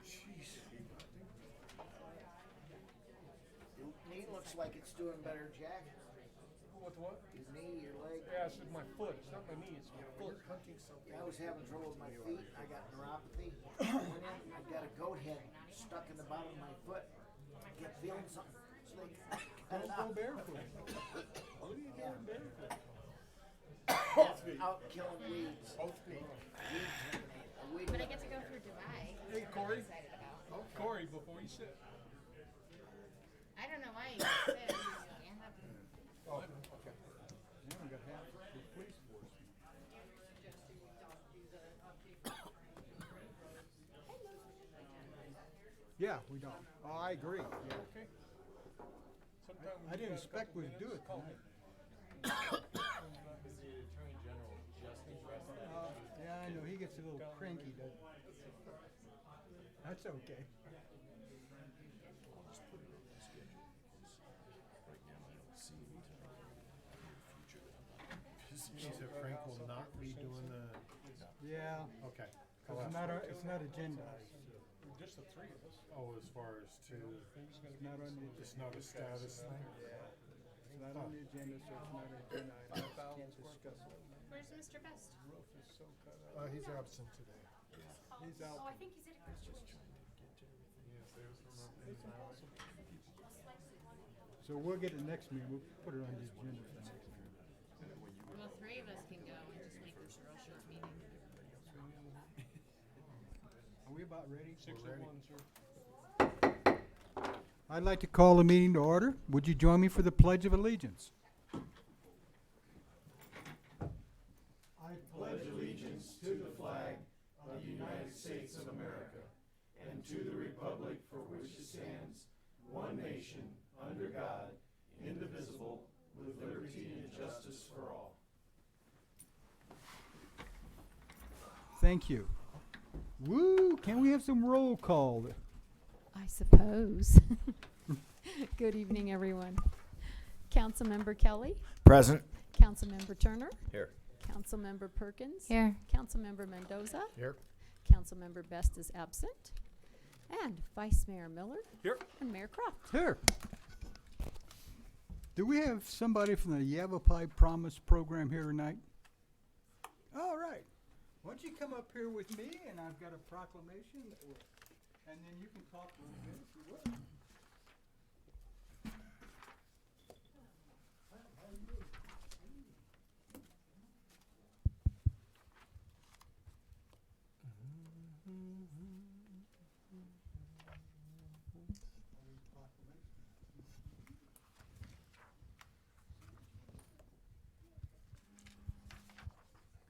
Jeez. Your knee looks like it's doing better, Jack. With what? Your knee, your leg. Yeah, it's my foot. It's not my knee, it's my foot. Yeah, I was having trouble with my feet. I got neuropathy. I got a goat head stuck in the bottom of my foot. I kept feeling something. So they cut it Don't out. go barefoot. What are you Yeah. doing barefoot? Out killing weeds. Both feet. But I get to go through Dubai. Hey, Corey. I'm excited about. Corey, before you sit. I don't know why you said stand up. Oh, okay. Now we got half the police force. Yeah, we don't. Oh, I agree. Yeah. Okay. Sometime I didn't expect we'd do it tonight. Yeah, I know, he gets a little cranky, doesn't he? That's okay. She said Frank will not be doing the. Yeah, Okay. it's not agendized. Just the three of us. Oh, as far as to, It's not on the, it's not a status thing? it's not on the agenda, so it's not an agenda item. We can't discuss it. Where's Mr. Best? Roof is so cut out. He's absent today. He's out. Oh, I think he's at a So we'll get it next meeting, we'll put it on the agenda for next meeting. Well, three of us can go and just make this a real short meeting. Are we about ready? 601, sir. I'd like to call the meeting to order. Would you join me for the Pledge of Allegiance? I pledge allegiance to the flag of the United States of America and to the republic for which it stands, one nation, under God, indivisible, with liberty and justice for all. Thank you. Woo! Can we have some roll call? I suppose. Good evening, everyone. Councilmember Kelly, Present. Councilmember Turner, Here. Councilmember Perkins, Here. Councilmember Mendoza, Here. Councilmember Best is absent, and Vice Mayor Miller, Here. and Mayor Croft. Here. Do we have somebody from the Yavapai Promise Program here tonight? All right. Why don't you come up here with me, and I've got a proclamation, and then you can talk a little bit if you will.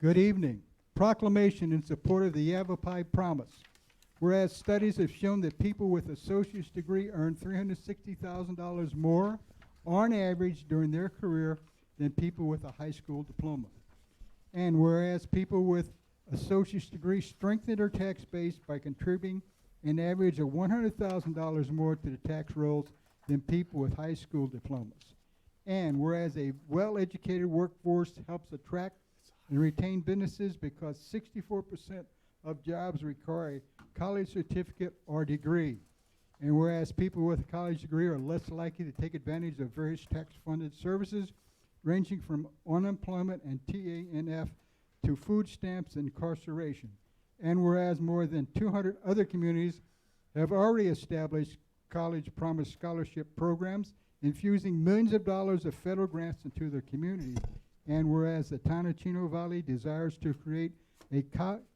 Good evening. Proclamation in support of the Yavapai Promise. Whereas studies have shown that people with associate's degree earn $360,000 more on average during their career than people with a high school diploma. And whereas people with associate's degree strengthen their tax base by contributing an average of $100,000 more to the tax rolls than people with high school diplomas. And whereas a well-educated workforce helps attract and retain businesses because 64% of jobs require a college certificate or degree. And whereas people with a college degree are less likely to take advantage of various tax-funded services ranging from unemployment and TANF to food stamps and incarceration. And whereas more than 200 other communities have already established college promise scholarship programs, infusing millions of dollars of federal grants into their communities. And whereas the town of Chino Valley desires to create a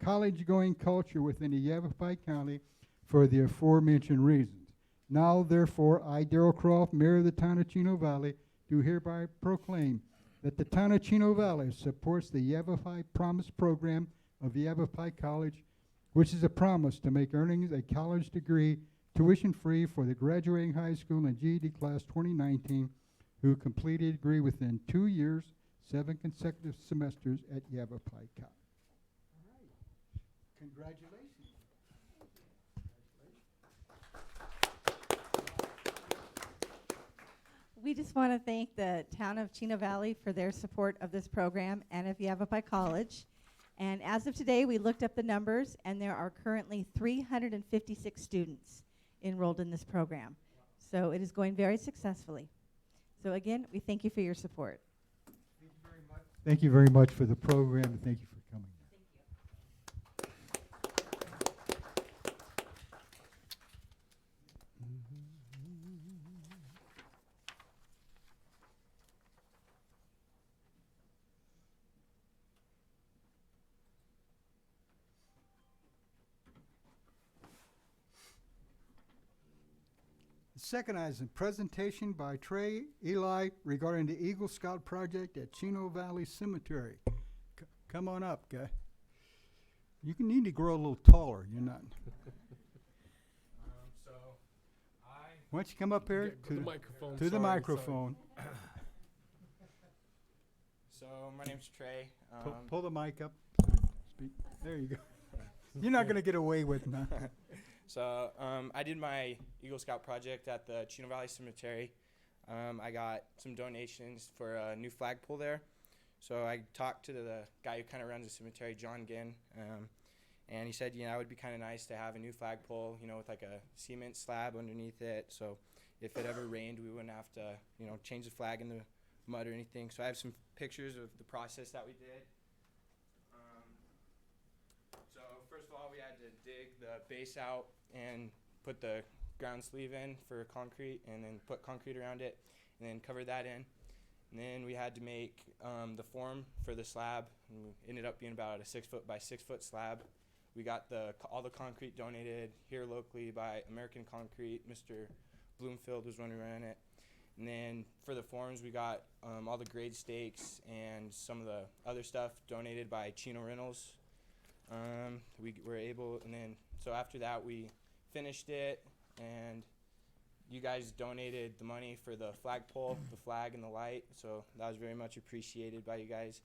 college-going culture within the Yavapai County for the aforementioned reasons. Now, therefore, I, Darrell Croft, Mayor of the town of Chino Valley, do hereby proclaim that the town of Chino Valley supports the Yavapai Promise Program of the Yavapai College, which is a promise to make earning a college degree tuition-free for the graduating high school and GED class 2019 who completed a degree within 2 years, 7 consecutive semesters at Yavapai College. All right. Congratulations. We just want to thank the town of Chino Valley for their support of this program and of Yavapai College. And as of today, we looked up the numbers, and there are currently 356 students enrolled in this program. So it is going very successfully. So again, we thank you for your support. Thank you very much for the program, and thank you for coming. The second item, presentation by Trey Eli regarding the Eagle Scout project at Chino Valley Cemetery. Come on up, guy. You can need to grow a little taller. You're not. Why don't you come up here To the microphone. to the sorry. microphone? So my name's Trey. Pull the mic up. Speak. There you go. You're not gonna get away with that. So I did my Eagle Scout project at the Chino Valley Cemetery. I got some donations for a new flagpole there. So I talked to the guy who kind of runs the cemetery, John Ginn, and he said, it would be kind of nice to have a new flagpole, with like a cement slab underneath it. So if it ever rained, we wouldn't have to, change the flag in the mud or anything. So I have some pictures of the process that we did. So first of all, we had to dig the base out and put the ground sleeve in for concrete, and then put concrete around it, and then cover that in. And then we had to make the form for the slab, and it ended up being about a 6 foot by 6 foot slab. We got all the concrete donated here locally by American Concrete. Mr. Bloomfield was running around it. And then for the forms, we got all the grade stakes and some of the other stuff donated by Chino Reynolds. We were able, and then so after that we finished it, and you guys donated the money for the flagpole, the flag, and the light. So that was very much appreciated by you guys,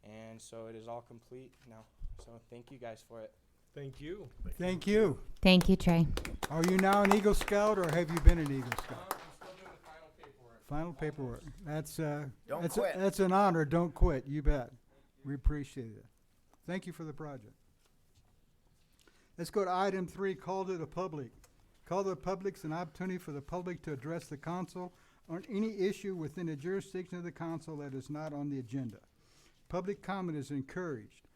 and so it is all complete now. So thank you guys for it. Thank you. Thank you. Thank you, Trey. Are you now an Eagle Scout, or have you been an Eagle Scout? I'm still doing the final paperwork. Final paperwork. Don't That's quit. that's an honor. Don't quit. You bet. We appreciate it. Thank you for the project. Let's go to item 3, call to the public. Call to the public is an opportunity for the public to address the council on any issue within the jurisdiction of the council that is not on the agenda. Public comment is encouraged.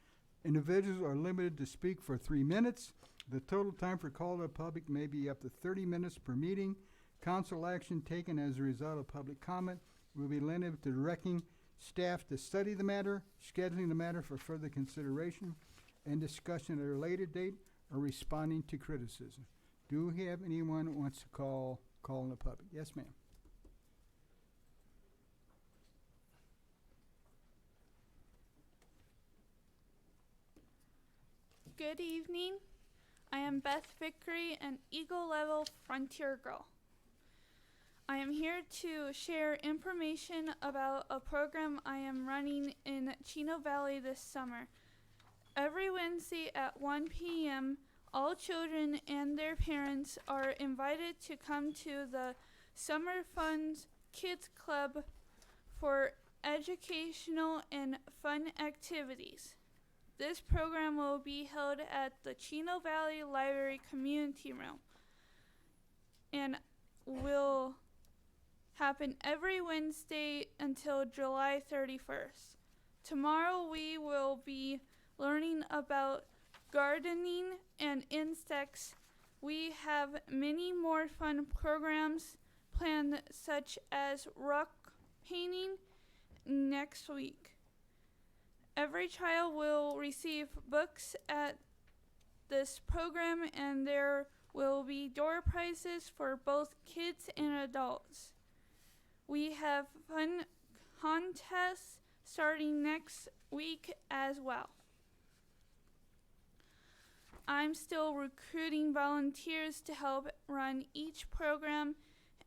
Individuals are limited to speak for 3 minutes. The total time for call to the public may be up to 30 minutes per meeting. Council action taken as a result of public comment will be limited to directing staff to study the matter, scheduling the matter for further consideration, and discussion at a later date, or responding to criticism. Do we have anyone who wants to call in the public? Yes, ma'am. Good evening. I am Beth Vickery, an Eagle Level Frontier Girl. I am here to share information about a program I am running in Chino Valley this summer. Every Wednesday at 1 p.m., all children and their parents are invited to come to the Summer Funds Kids Club for educational and fun activities. This program will be held at the Chino Valley Library Community Room and will happen every Wednesday until July 31st. Tomorrow we will be learning about gardening and insects. We have many more fun programs planned, such as rock painting next week. Every child will receive books at this program, and there will be door prizes for both kids and adults. We have fun contests starting next week as well. I'm still recruiting volunteers to help run each program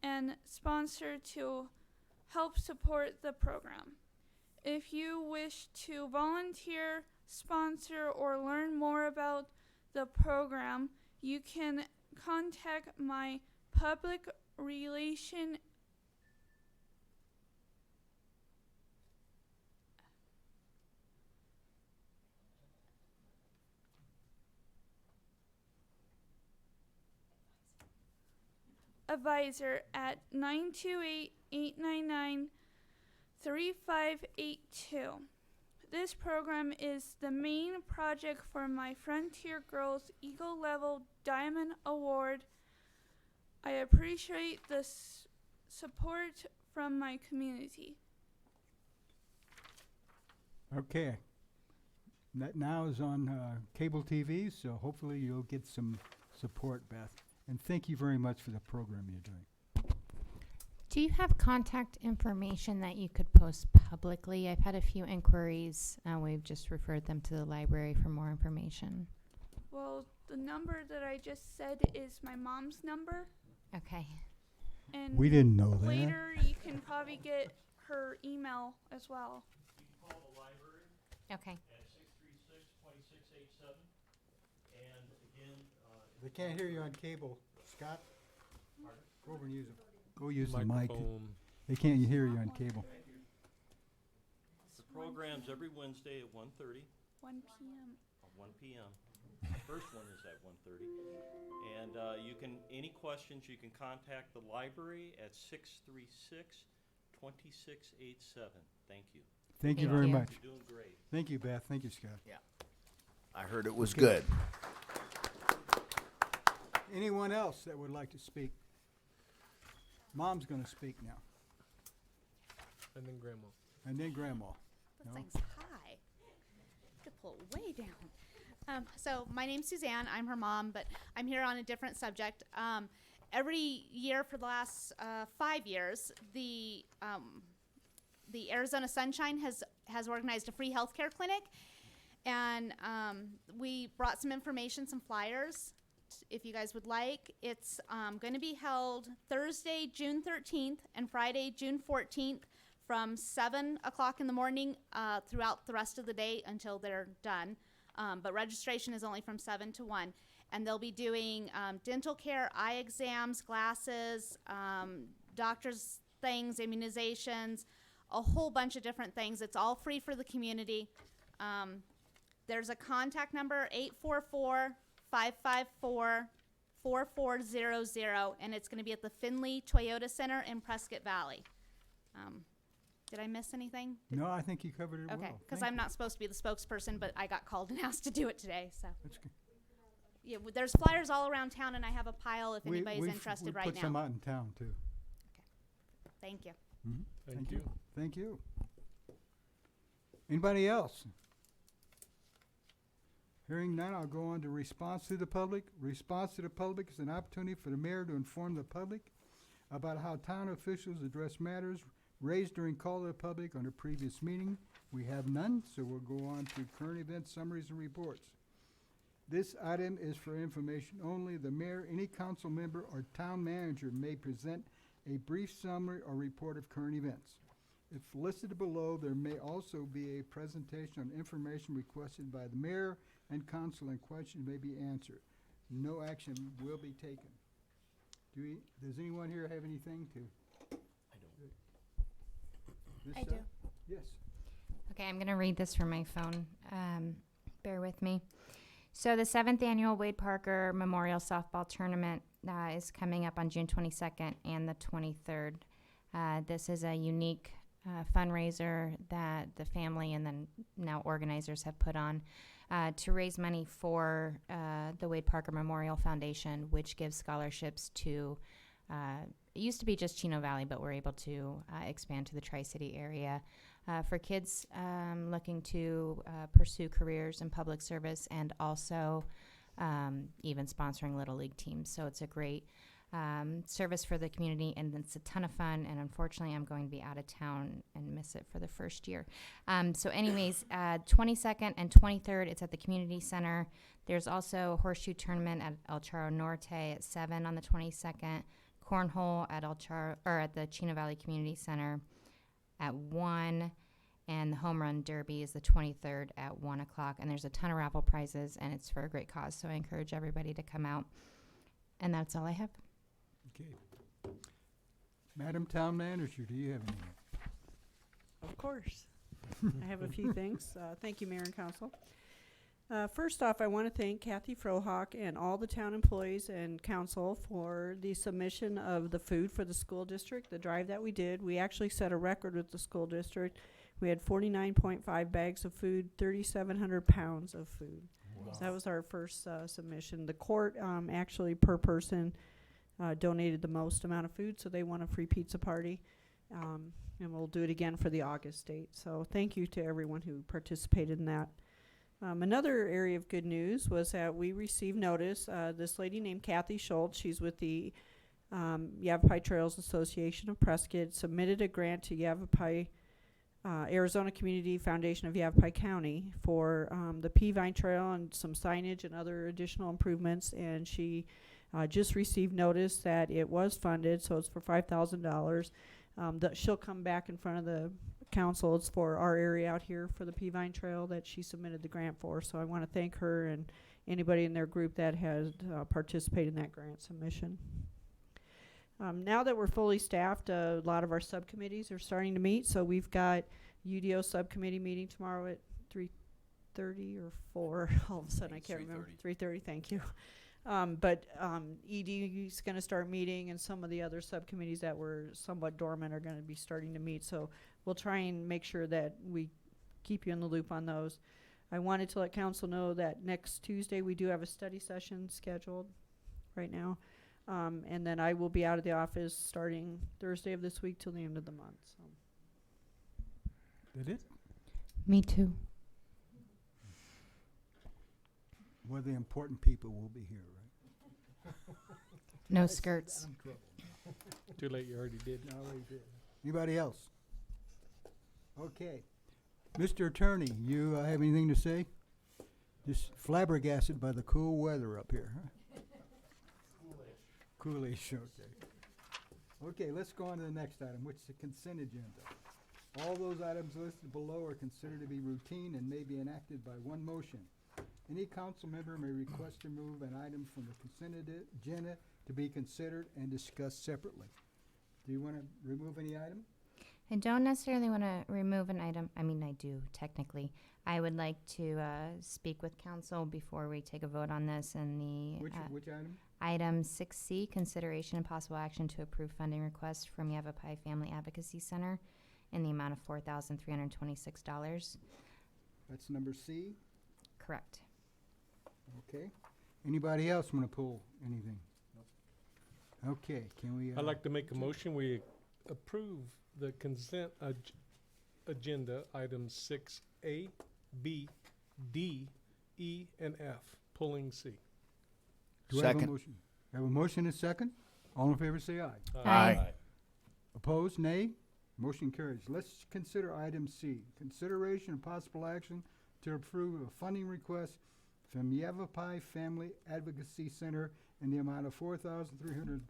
and sponsor to help support the program. If you wish to volunteer, sponsor, or learn more about the program, you can contact my public relation advisor at 928-899-3582. This program is the main project for my Frontier Girls Eagle Level Diamond Award. I appreciate the support from my community. Okay. That now is on cable TV, so hopefully you'll get some support, Beth. And thank you very much for the program you're doing. Do you have contact information that you could post publicly? I've had a few inquiries. We've just referred them to the library for more information. Well, the number that I just said is my mom's number. Okay. And We didn't know that. later you can probably get her email as well. You can call the library Okay. at 636-2687. And again, They can't hear you on cable. Scott, pardon? go over and use it. Go use the mic. Microphone. They can't hear you on cable. The program's every Wednesday at 1:30. 1 p.m. 1 p.m. First one is at 1:30. And you can, any questions, you can contact the library at 636-2687. Thank you. Thank you Thank very you. much. You're doing great. Thank you, Beth. Thank you, Scott. I heard it was good. Anyone else that would like to speak? Mom's going to speak now. And then grandma. And then Grandma. That No? thing's high. Could pull it way down. So my name's Suzanne. I'm her mom, but I'm here on a different subject. Every year for the last 5 years, the Arizona Sunshine has organized a free healthcare clinic, and we brought some information, some flyers, if you guys would like. It's going to be held Thursday, June 13th, and Friday, June 14th, from 7 o'clock in the morning throughout the rest of the day until they're done. But registration is only from 7 to 1. And they'll be doing dental care, eye exams, glasses, doctor's things, immunizations, a whole bunch of different things. It's all free for the community. There's a contact number, 844-554-4400, and it's going to be at the Findlay Toyota Center in Prescott Valley. Did I miss anything? No, I think you covered it well. Okay, because Thank I'm you. not supposed to be the spokesperson, but I got called and asked to do it today, so. That's good. Yeah, there's flyers all around town, and I have a pile if anybody's interested right we put some now. out in town, too. Thank you. Mhm. Thank you. Thank you. Anybody else? Hearing none, I'll go on to response to the public. Response to the public is an opportunity for the mayor to inform the public about how town officials address matters raised during call of the public on a previous meeting. We have none, so we'll go on to current event summaries and reports. This item is for information only. The mayor, any council member, or town manager may present a brief summary or report of current events. If listed below, there may also be a presentation on information requested by the mayor and council, and questions may be answered. No action will be taken. Does anyone here have anything to? I do. Yes. Okay, I'm going to read this from my phone. Bear with me. So the 7th annual Wade Parker Memorial Softball Tournament is coming up on June 22nd and the 23rd. This is a unique fundraiser that the family and then now organizers have put on to raise money for the Wade Parker Memorial Foundation, which gives scholarships to, it used to be just Chino Valley, but we're able to expand to the Tri-City area for kids looking to pursue careers in public service, and also even sponsoring Little League teams. So it's a great service for the community, and it's a ton of fun, and unfortunately I'm going to be out of town and miss it for the first year. So anyways, 22nd and 23rd, it's at the community center. There's also a horseshoe tournament at El Charro Norte at 7 on the 22nd, cornhole at at the Chino Valley Community Center at 1, and the home run derby is the 23rd at 1 o'clock, and there's a ton of raffle prizes, and it's for a great cause, so I encourage everybody to come out. And that's all I have. Okay. Madam Town Manager, do you have anything? Of course. I have a few things. Thank you, Mayor and Council. First off, I want to thank Kathy Frohock and all the town employees and council for the submission of the food for the school district, the drive that we did. We actually set a record with the school district. We had 49.5 bags of food, 3,700 pounds of food. Wow. So that was our first submission. The court actually per person donated the most amount of food, so they won a free pizza party. And we'll do it again for the August date. So thank you to everyone who participated in that. Another area of good news was that we received notice. This lady named Kathy Schultz, she's with the Yavapai Trails Association of Prescott, submitted a grant to Yavapai, Arizona Community Foundation of Yavapai County for the Peavine Trail and some signage and other additional improvements. And she just received notice that it was funded, so it's for $5,000. That she'll come back in front of the council. It's for our area out here for the Peavine Trail that she submitted the grant for. So I want to thank her and anybody in their group that has participated in that grant submission. Now that we're fully staffed, a lot of our subcommittees are starting to meet. So we've got UDO subcommittee meeting tomorrow at 3:30 or 4. All of a sudden, I can't remember. 3:30. Thank you. But ED is going to start meeting, and some of the other subcommittees that were somewhat dormant are going to be starting to meet. So we'll try and make sure that we keep you in the loop on those. I wanted to let council know that next Tuesday we do have a study session scheduled right now. And then I will be out of the office starting Thursday of this week till the end of the month. So. Did it? Me too. Well, the important people will be here, right? No skirts. Too late, you already did. No, we did. Anybody else? Okay. Mr. Attorney, you have anything to say? Just flabbergasted by the cool weather up here, huh? Coolish, okay. Okay, let's go on to the next item, which is the consent agenda. All those items listed below are considered to be routine and may be enacted by one motion. Any council member may request to remove an item from the consent agenda to be considered and discussed separately. Do you want to remove any item? I don't necessarily want to remove an item. I mean, I do, technically. I would like to speak with council before we take a vote on this. And the Which item? Item 6C, consideration and possible action to approve funding request from Yavapai Family Advocacy Center in the amount of $4,326. That's number C? Correct. Okay. Anybody else want to pull anything? Nope. Okay, can we? I'd like to make a motion, we approve the consent agenda items 6A, B, D, E, and F, pulling C. Do I have a motion? Have a motion and a second? All in favor say aye. Aye. Opposed, nay? Motion carries. Let's consider item C. Consideration and possible action to approve a funding request from Yavapai Family Advocacy Center in the amount of $4,326.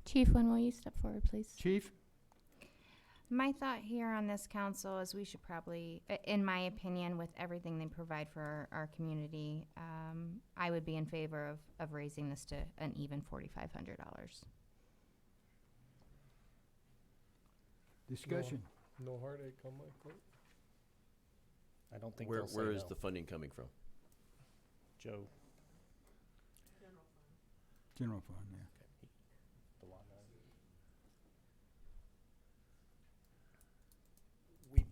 Chief, when will you step forward, please? Chief? My thought here on this council is we should probably, in my opinion, with everything they provide for our community, I would be in favor of raising this to an even $4,500. Discussion. No heartache on my part. I don't think Where they'll say is no. the funding coming from? Joe? General fund, yeah. The line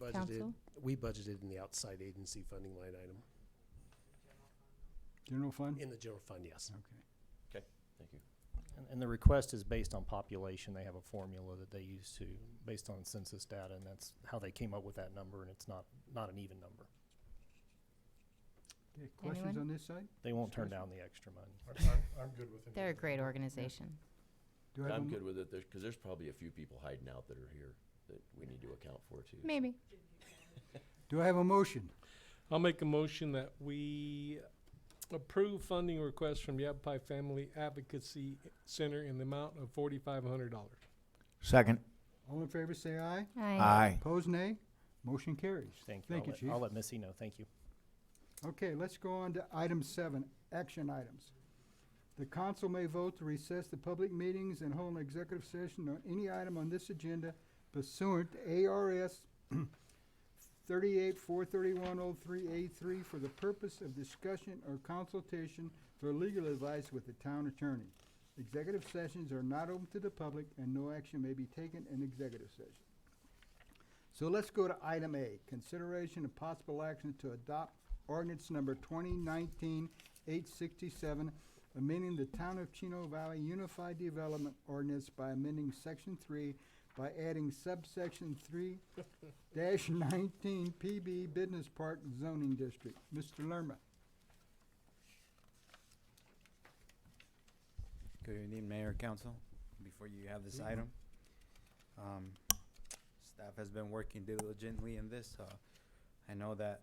item. Council? We budgeted in the outside agency funding line item. General fund? In the general fund, yes. Okay. Okay, thank you. And the request is based on population. They have a formula that they use to, based on census data, and that's how they came up with that number, and it's not an even number. Okay, questions Anyone? on this side? They won't turn Discussion? down the extra money. I'm good with it. They're a great organization. Do I have a I'm mo- good with it, because there's probably a few people hiding out that are here that we need to account for too. Maybe. Do I have a motion? I'll make a motion that we approve funding request from Yavapai Family Advocacy Center in the amount of $4,500. Second. All in favor say aye. Aye. Opposed, nay? Motion carries. Thank you. Thank you, Chief. I'll let Missy know. Thank you. Okay, let's go on to item 7, action items. The council may vote to recess the public meetings and hold an executive session on any item on this agenda pursuant to ARS 38-431-03A3 for the purpose of discussion or consultation for legal advice with the town attorney. Executive sessions are not open to the public and no action may be taken in executive session. So let's go to item A, consideration of possible action to adopt ordinance number 2019-867, amending the Town of Chino Valley Unified Development Ordinance by amending Section 3 by adding subsection 3-19 PB Business Park Zoning District. Mr. Lerma. Good evening, Mayor, Council. Before you have this item, staff has been working diligently in this. I know that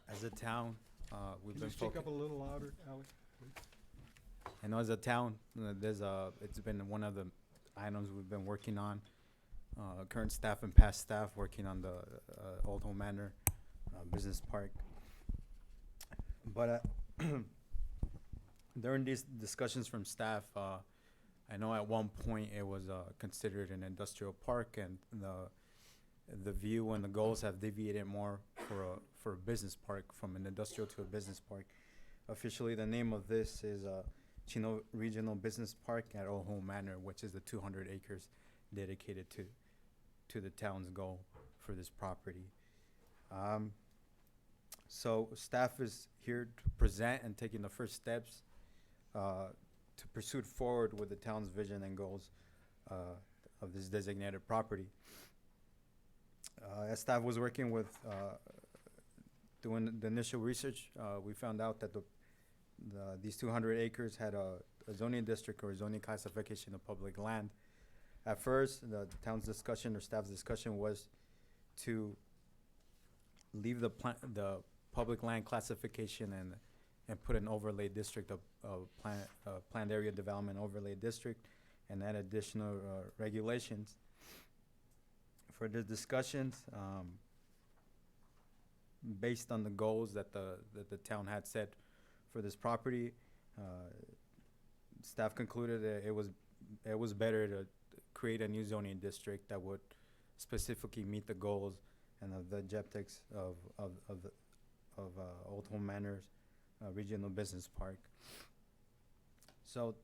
as a town, we've Can been you speak up a focused. little louder, Alex? I know as a town, it's been one of the items we've been working on. Current staff and past staff working on the Old Home Manor Business Park. But during these discussions from staff, I know at one point it was considered an industrial park, and the view and the goals have deviated more for a business park, from an industrial to a business park. Officially, the name of this is Chino Regional Business Park at Old Home Manor, which is the 200 acres dedicated to the town's goal for this property. So staff is here to present and taking the first steps to pursue it forward with the town's vision and goals of this designated property. As staff was working with doing the initial research, we found out that these 200 acres had a zoning district or zoning classification of public land. At first, the town's discussion or staff's discussion was to leave the public land classification and put an overlay district of planned area development overlay district, and add additional regulations. For the discussions, based on the goals that the town had set for this property, staff concluded that it was better to create a new zoning district that would specifically meet the goals and the objectives of Old Home Manor's Regional Business Park. So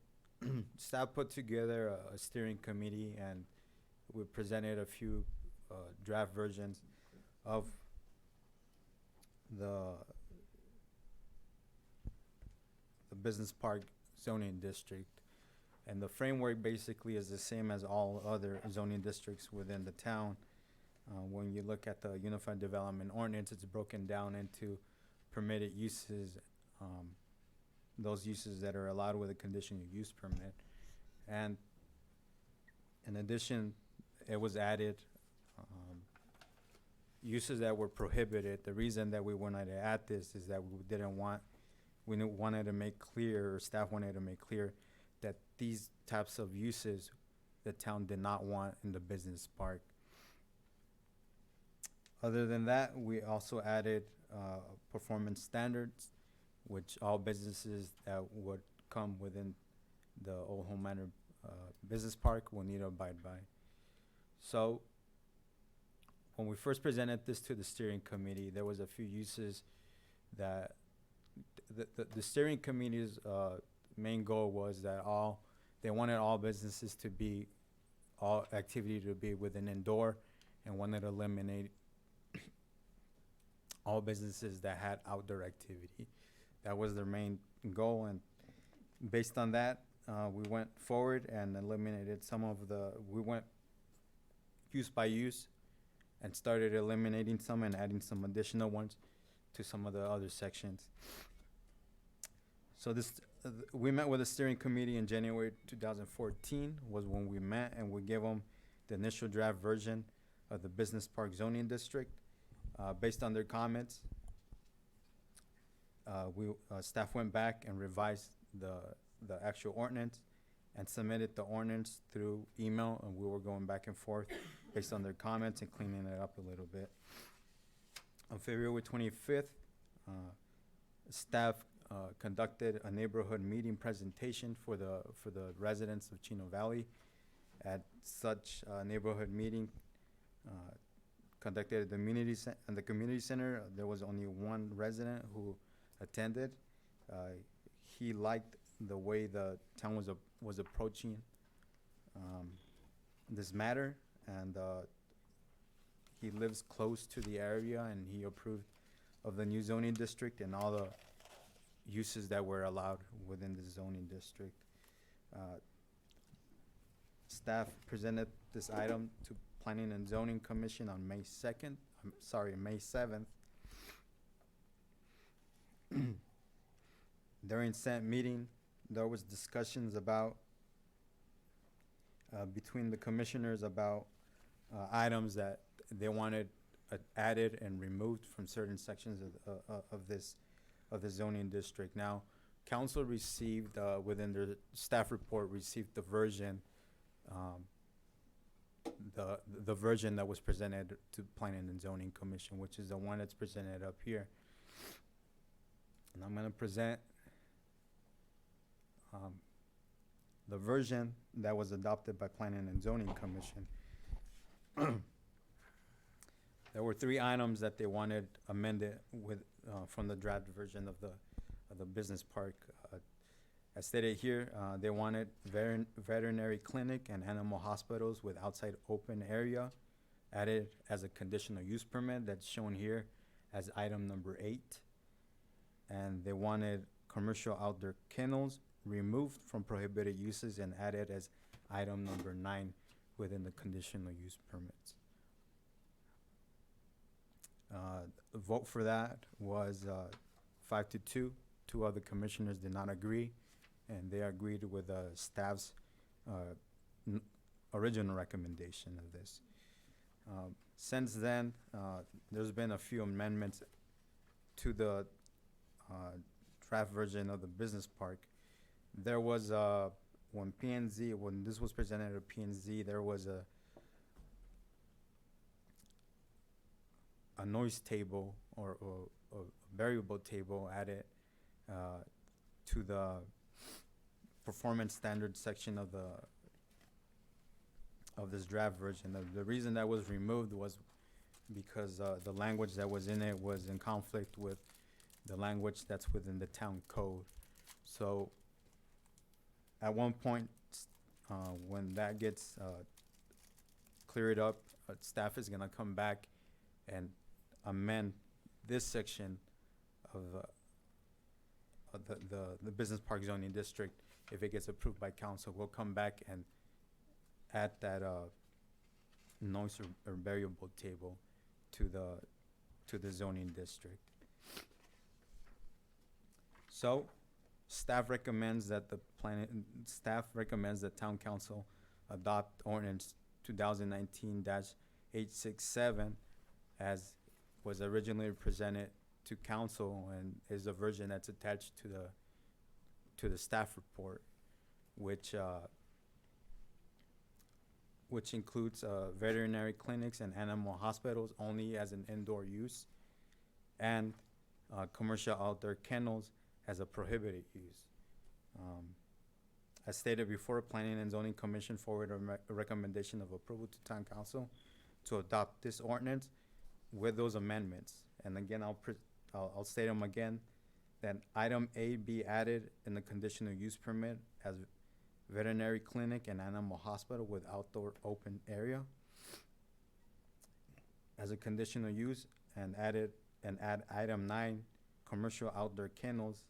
staff put together a steering committee, and we presented a few draft versions of the business park zoning district. And the framework basically is the same as all other zoning districts within the town. When you look at the Unified Development Ordinance, it's broken down into permitted uses, those uses that are allowed with a conditional use permit. And in addition, it was added uses that were prohibited. The reason that we wanted to add this is that we wanted to make clear, or staff wanted to make clear, that these types of uses the town did not want in the business park. Other than that, we also added performance standards, which all businesses that would come within the Old Home Manor Business Park will need to abide by. So when we first presented this to the steering committee, there was a few uses that the steering committee's main goal was that they wanted all businesses to be, all activity to be within indoor, and wanted to eliminate all businesses that had outdoor activity. That was their main goal, and based on that, we went forward and eliminated we went use by use and started eliminating some and adding some additional ones to some of the other sections. So we met with the steering committee in January 2014 was when we met, and we gave them the initial draft version of the business park zoning district. Based on their comments, staff went back and revised the actual ordinance and submitted the ordinance through email, and we were going back and forth based on their comments and cleaning it up a little bit. On February 25th, staff conducted a neighborhood meeting presentation for the residents of Chino Valley. At such neighborhood meeting, conducted at the community center. There was only one resident who attended. He liked the way the town was approaching this matter, and he lives close to the area, and he approved of the new zoning district and all the uses that were allowed within the zoning district. Staff presented this item to Planning and Zoning Commission on May 7th. During said meeting, there was discussions about between the commissioners about items that they wanted added and removed from certain sections of the zoning district. Now, council received within their staff report received the version the version that was presented to Planning and Zoning Commission, which is the one that's presented up here. And I'm going to present the version that was adopted by Planning and Zoning Commission. There were 3 items that they wanted amended with from the draft version of the business park. As stated here, they wanted veterinary clinic and animal hospitals with outside open area added as a conditional use permit that's shown here as item number 8. And they wanted commercial outdoor kennels removed from prohibited uses and added as item number 9 within the conditional use permits. The vote for that was 5-2. 2 other commissioners did not agree, and they agreed with staff's original recommendation of this. Since then, there's been a few amendments to the draft version of the business park. There was when this was presented at P&Z, there was a noise table or a variable table added to the performance standard section of this draft version. The reason that was removed was because the language that was in it was in conflict with the language that's within the town code. So at one point, when that gets cleared up, staff is gonna come back and amend this section of the business park zoning district. If it gets approved by council, we'll come back and add that noise or variable table to the zoning district. So staff recommends that town council adopt ordinance 2019-867 as was originally presented to council and is a version that's attached to the staff report, which includes veterinary clinics and animal hospitals only as an indoor use, and commercial outdoor kennels as a prohibited use. As stated before, Planning and Zoning Commission forwarded a recommendation of approval to town council to adopt this ordinance with those amendments. And again, I'll state them again. That item A be added in the conditional use permit as veterinary clinic and animal hospital with outdoor open area as a conditional use, and add item 9, commercial outdoor kennels,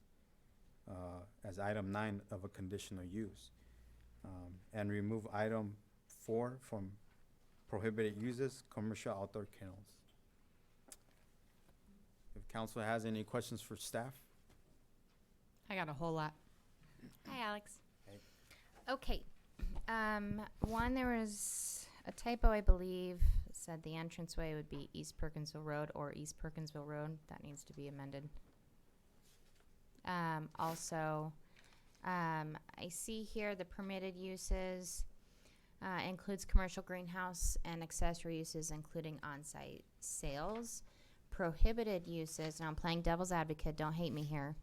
as item 9 of a conditional use, and remove item 4 from prohibited uses, commercial outdoor kennels. If council has any questions for staff? I got a whole lot. Hi, Alex. Hey. Okay. One, there was a typo, I believe. It said the entranceway would be East Perkinsville Road or East Perkinsville Road. That needs to be amended. Also, I see here the permitted uses includes commercial greenhouse and accessory uses, including on-site sales. Prohibited uses, and I'm playing devil's advocate, don't hate me here,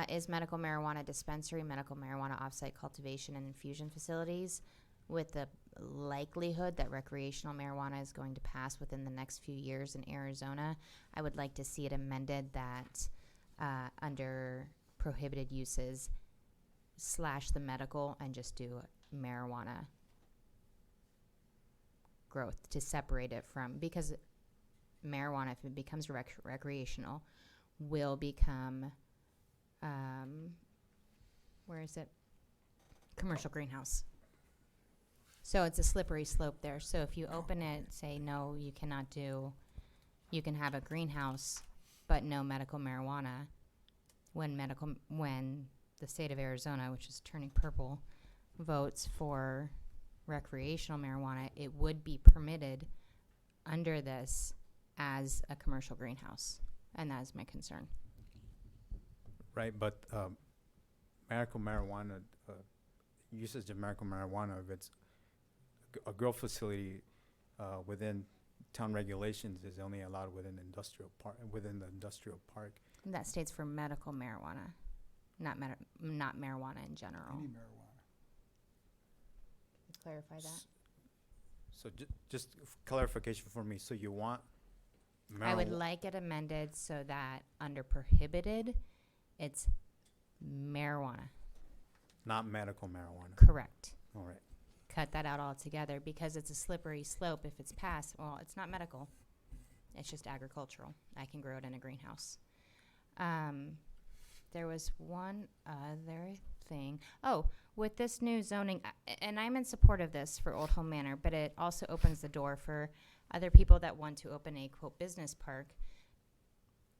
is medical marijuana dispensary, medical marijuana off-site cultivation and infusion facilities with the likelihood that recreational marijuana is going to pass within the next few years in Arizona, I would like to see it amended that under prohibited uses / the medical and just do marijuana growth to separate it from, because marijuana, if it becomes recreational, will become where is it? Commercial greenhouse. So it's a slippery slope there. So if you open it, say no, you cannot do, you can have a greenhouse, but no medical marijuana. When the state of Arizona, which is turning purple, votes for recreational marijuana, it would be permitted under this as a commercial greenhouse, and that is my concern. Right, but medical marijuana, usage of medical marijuana, if it's a grow facility within town regulations, is only allowed within the industrial park. And that states for medical marijuana, not marijuana in general. Any marijuana. Clarify that. So just clarification for me. So you want I would like it amended so that under prohibited, it's marijuana. Not medical marijuana. Correct. All right. Cut that out altogether because it's a slippery slope. If it's passed, well, it's not medical. It's just agricultural. I can grow it in a greenhouse. There was one other thing. Oh, with this new zoning, and I'm in support of this for Old Home Manor, but it also opens the door for other people that want to open a, quote, business park.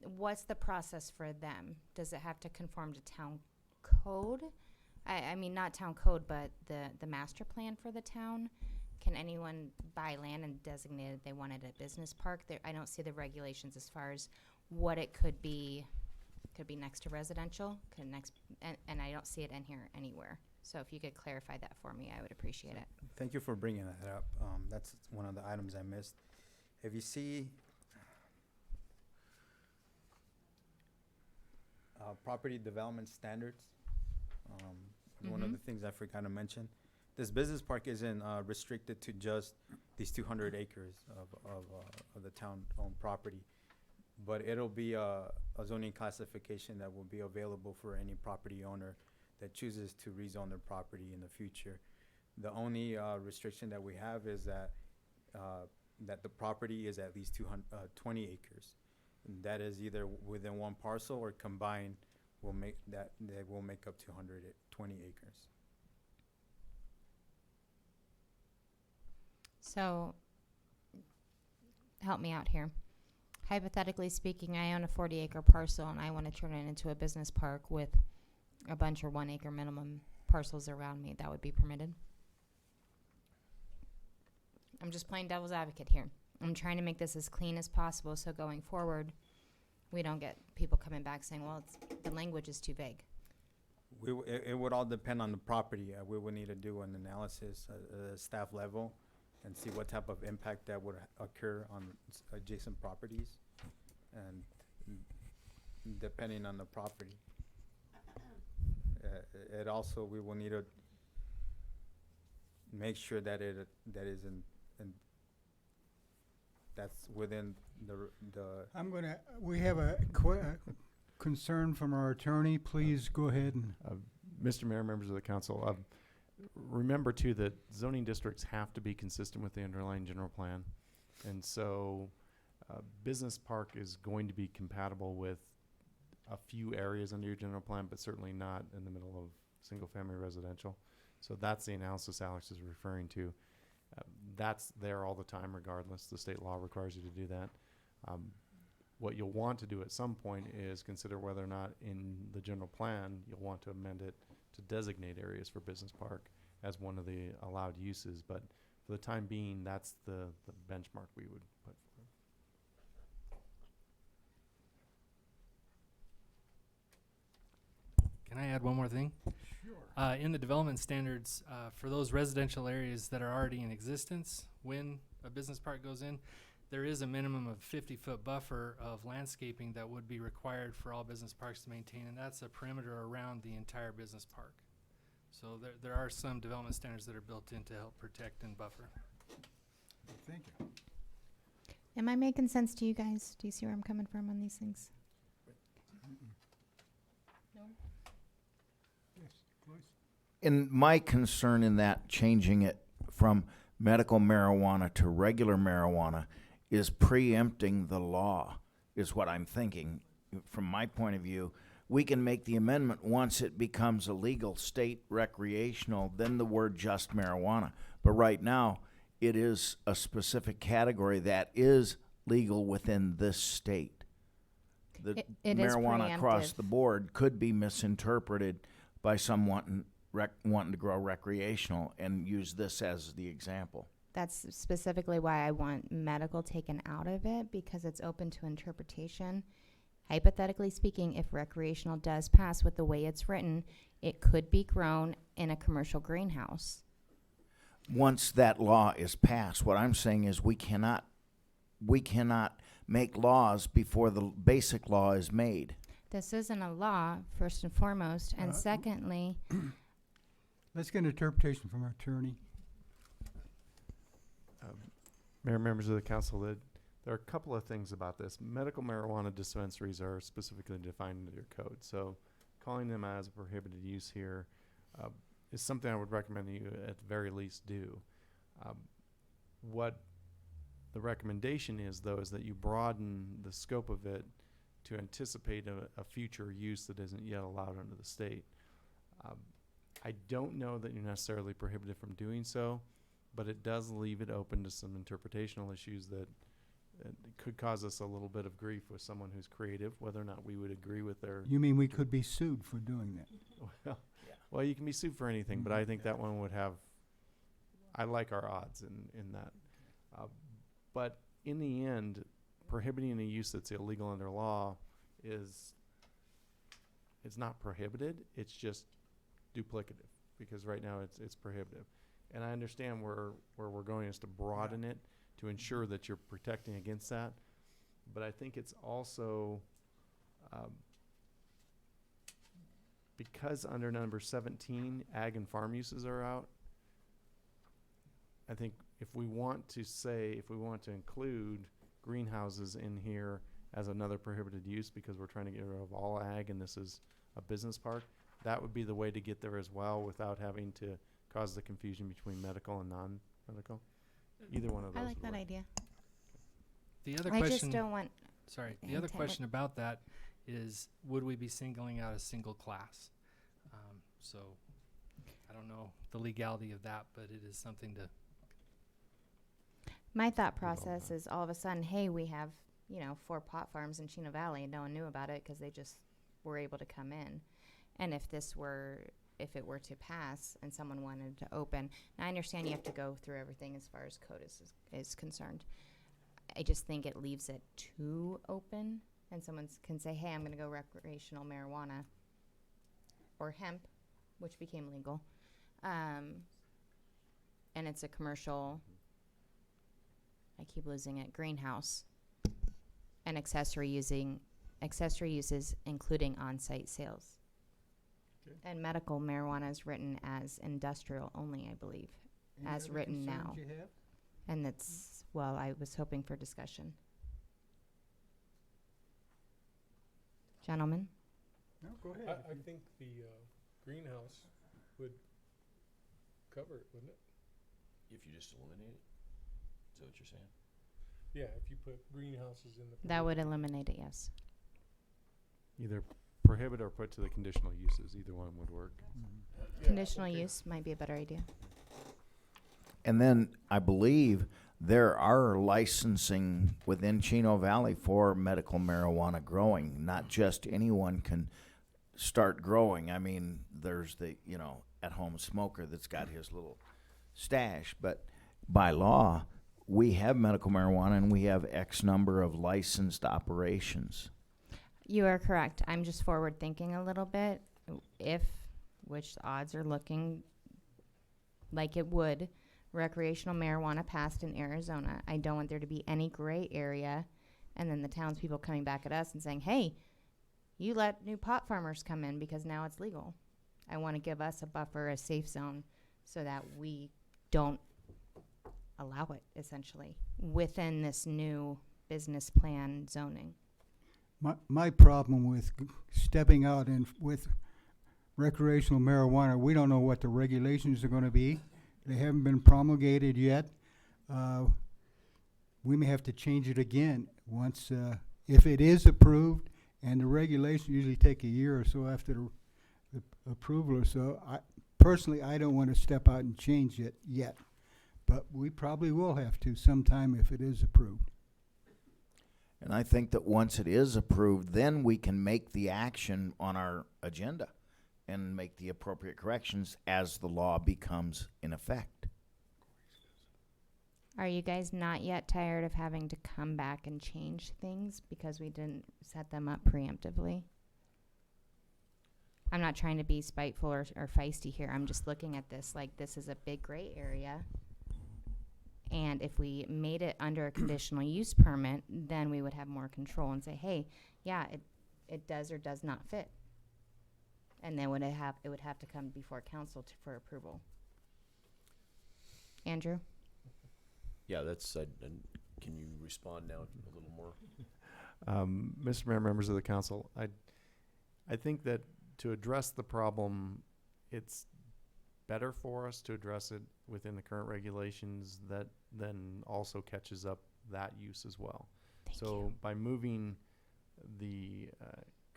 What's the process for them? Does it have to conform to town code? I mean, not town code, but the master plan for the town. Can anyone buy land and designate it they wanted a business park? There, I don't see the regulations as far as what it could be. Could be next to residential, and I don't see it in here anywhere. So if you could clarify that for me, I would appreciate it. Thank you for bringing that up. That's one of the items I missed. If you see property development standards, one of the things I forgot to mention, this business park isn't restricted to just these 200 acres of the town-owned property, but it'll be a zoning classification that will be available for any property owner that chooses to rezone their property in the future. The only restriction that we have is that the property is at least 20 acres. And that is either within one parcel or combined will make that they will make up to 120 acres. So help me out here. Hypothetically speaking, I own a 40-acre parcel and I want to turn it into a business park with a bunch of 1 acre minimum parcels around me. That would be permitted? I'm just playing devil's advocate here. I'm trying to make this as clean as possible so going forward we don't get people coming back saying, well, the language is too vague. It would all depend on the property. We would need to do an analysis at staff level and see what type of impact that would occur on adjacent properties, and depending on the property. It also, we will need to make sure that that's within the. We have a concern from our attorney. Please go ahead and. Mr. Mayor, members of the council, remember too that zoning districts have to be consistent with the underlying general plan. And so business park is going to be compatible with a few areas under your general plan, but certainly not in the middle of single family residential. So that's the analysis Alex is referring to. That's there all the time regardless. The state law requires you to do that. What you'll want to do at some point is consider whether or not in the general plan you'll want to amend it to designate areas for business park as one of the allowed uses. But for the time being, that's the benchmark we would put forward. Can I add one more thing? Sure. In the development standards, for those residential areas that are already in existence, when a business park goes in, there is a minimum of 50-foot buffer of landscaping that would be required for all business parks to maintain, and that's a perimeter around the entire business park. So there are some development standards that are built in to help protect and buffer. Thank you. Am I making sense to you guys? Do you see where I'm coming from on these things? No? Yes, Cloyce? And my concern in that changing it from medical marijuana to regular marijuana is preempting the law, is what I'm thinking. From my point of view, we can make the amendment once it becomes a legal state recreational, then the word just marijuana. But right now, it is a specific category that is legal within this state. The It is marijuana across preemptive. the board could be misinterpreted by someone wanting to grow recreational and use this as the example. That's specifically why I want medical taken out of it, because it's open to interpretation. Hypothetically speaking, if recreational does pass with the way it's written, it could be grown in a commercial greenhouse. Once that law is passed, what I'm saying is we cannot make laws before the basic law is made. This isn't a law, first and foremost, and secondly, Let's get an interpretation from our attorney. Mayor, members of the council, that there are a couple of things about this. Medical marijuana dispensaries are specifically defined in your code, so calling them as a prohibited use here is something I would recommend you at the very least do. What the recommendation is, though, is that you broaden the scope of it to anticipate a future use that isn't yet allowed under the state. I don't know that you're necessarily prohibited from doing so, but it does leave it open to some interpretational issues that could cause us a little bit of grief with someone who's creative, whether or not we would agree with their... You mean we could be sued for doing that? Well, you can be sued for anything, but I think that one would have... I like our odds in that. But in the end, prohibiting a use that's illegal under law it's not prohibited, it's just duplicative, because right now it's prohibitive. And I understand where we're going is to broaden it to ensure that you're protecting against that. But I think it's also, because under number 17, ag and farm uses are out, I think if we want to include greenhouses in here as another prohibited use, because we're trying to get rid of all ag and this is a business park, that would be the way to get there as well without having to cause the confusion between medical and non-medical. Either one of those. I like would that work. idea. The other I question, just don't want... sorry, the other question about that is, would we be singling out a single class? So I don't know the legality of that, but it is something to... My thought process is all of a sudden, hey, we have, 4 pot farms in Chino Valley and no one knew about it because they just were able to come in. And if it were to pass and someone wanted to open, and I understand you have to go through everything as far as code is concerned. I just think it leaves it too open, and someone can say, hey, I'm going to go recreational marijuana or hemp, which became legal. And it's a commercial, I keep losing it, greenhouse, and accessory uses including on-site sales. And medical marijuana is written as industrial only, I believe, Any as other written now. concerns you have? And that's, well, I was hoping for discussion. Gentlemen? No, go ahead. I think the greenhouse would cover it, wouldn't it? If you just eliminate it? Is that what you're saying? Yeah, if you put greenhouses in the... That would eliminate it, yes. Either prohibit or put to the conditional uses. Either one would work. Conditional use might be a better idea. And then I believe there are licensing within Chino Valley for medical marijuana growing. Not just anyone can start growing. I mean, there's the, at-home smoker that's got his little stash. But by law, we have medical marijuana and we have X number of licensed operations. You are correct. I'm just forward thinking a little bit. Which the odds are looking like it would, recreational marijuana passed in Arizona. I don't want there to be any gray area, and then the townspeople coming back at us and saying, hey, you let new pot farmers come in because now it's legal. I want to give us a buffer, a safe zone, so that we don't allow it, essentially, within this new business plan zoning. My problem with stepping out and with recreational marijuana, we don't know what the regulations are gonna be. They haven't been promulgated yet. We may have to change it again once, if it is approved, and the regulations usually take a year or so after the approval or so. Personally, I don't want to step out and change it yet, but we probably will have to sometime if it is approved. And I think that once it is approved, then we can make the action on our agenda and make the appropriate corrections as the law becomes in effect. Are you guys not yet tired of having to come back and change things because we didn't set them up preemptively? I'm not trying to be spiteful or feisty here. I'm just looking at this like this is a big gray area. And if we made it under a conditional use permit, then we would have more control and say, hey, yeah, it does or does not fit. And then it would have to come before council for approval. Andrew? Yeah, that's, can you respond now a little more? Mr. Mayor, members of the council, I think that to address the problem, it's better for us to address it within the current regulations that then also catches up that use as well. So by moving the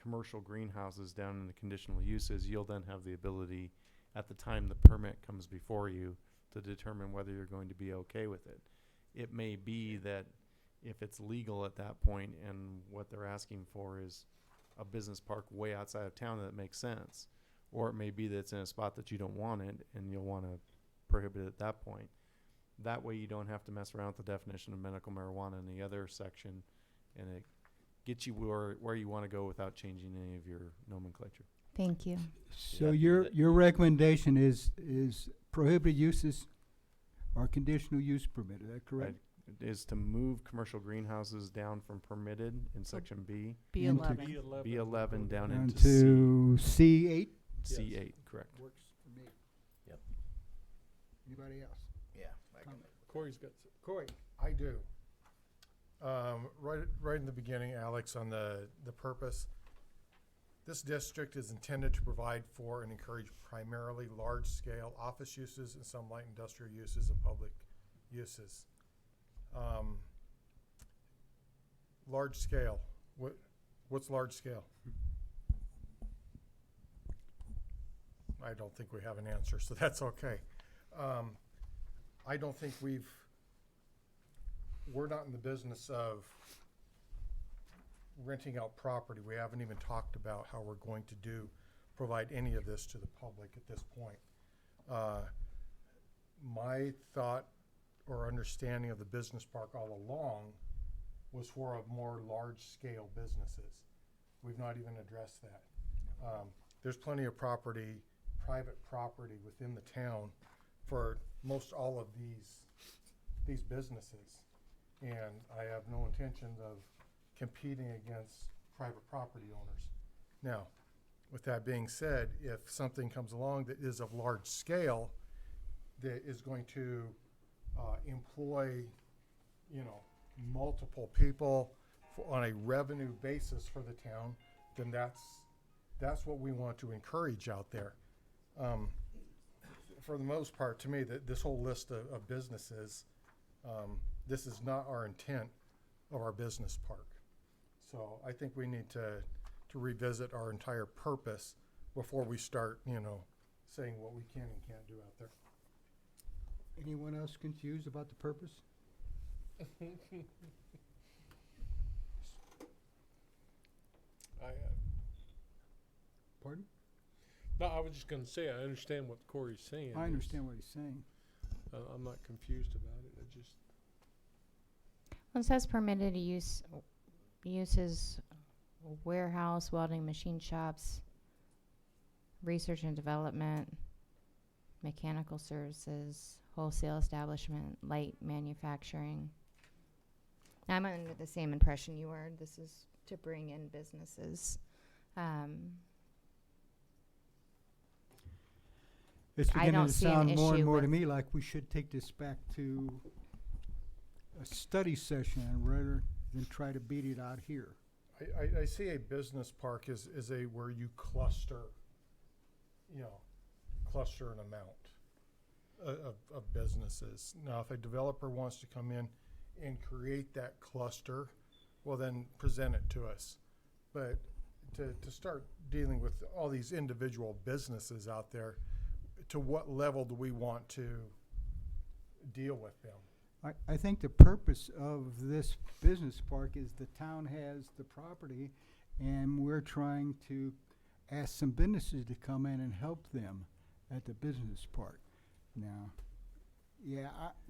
commercial greenhouses down in the conditional uses, you'll then have the ability at the time the permit comes before you to determine whether you're going to be okay with it. It may be that if it's legal at that point and what they're asking for is a business park way outside of town, that makes sense. Or it may be that it's in a spot that you don't want it and you'll want to prohibit it at that point. That way you don't have to mess around with the definition of medical marijuana in the other section, and it gets you where you want to go without changing any of your nomenclature. Thank you. So your recommendation is prohibited uses or conditional use permitted, is that correct? Right. Is to move commercial greenhouses down from permitted in section B. B11. B11 down Down into to C8? C8, correct. Works for me. Yep. Anybody else? Yeah. Corey's got Corey, I do. Right in the beginning, Alex, on the purpose. This district is intended to provide for and encourage primarily large-scale office uses and some light industrial uses and public uses. Large scale. What's large scale? I don't think we have an answer, so that's okay. I don't think we're not in the business of renting out property. We haven't even talked about how we're going to provide any of this to the public at this point. My thought or understanding of the business park all along was for a more large-scale businesses. We've not even addressed that. There's plenty of property, private property within the town for most all of these businesses. And I have no intention of competing against private property owners. Now, with that being said, if something comes along that is of large scale, that is going to employ, multiple people on a revenue basis for the town, then that's what we want to encourage out there. For the most part, to me, this whole list of businesses, this is not our intent of our business park. So I think we need to revisit our entire purpose before we start, saying what we can and can't do out there. Anyone else confused about the purpose? Pardon? No, I was just going to say, I understand what Corey's saying. I understand what he's saying. I'm not confused about it. Well, it says permitted uses warehouse, welding machine shops, research and development, mechanical services, wholesale establishment, light manufacturing. Now, I'm under the same impression you are. This is to bring in businesses. It's I beginning don't to see an sound more issue and more to with- me like we should take this back to a study session rather than try to beat it out here. I see a business park as a where you cluster, cluster an amount of businesses. Now, if a developer wants to come in and create that cluster, well, then present it to us. But to start dealing with all these individual businesses out there, to what level do we want to deal with them? I think the purpose of this business park is the town has the property, and we're trying to ask some businesses to come in and help them at the business park. Now, yeah,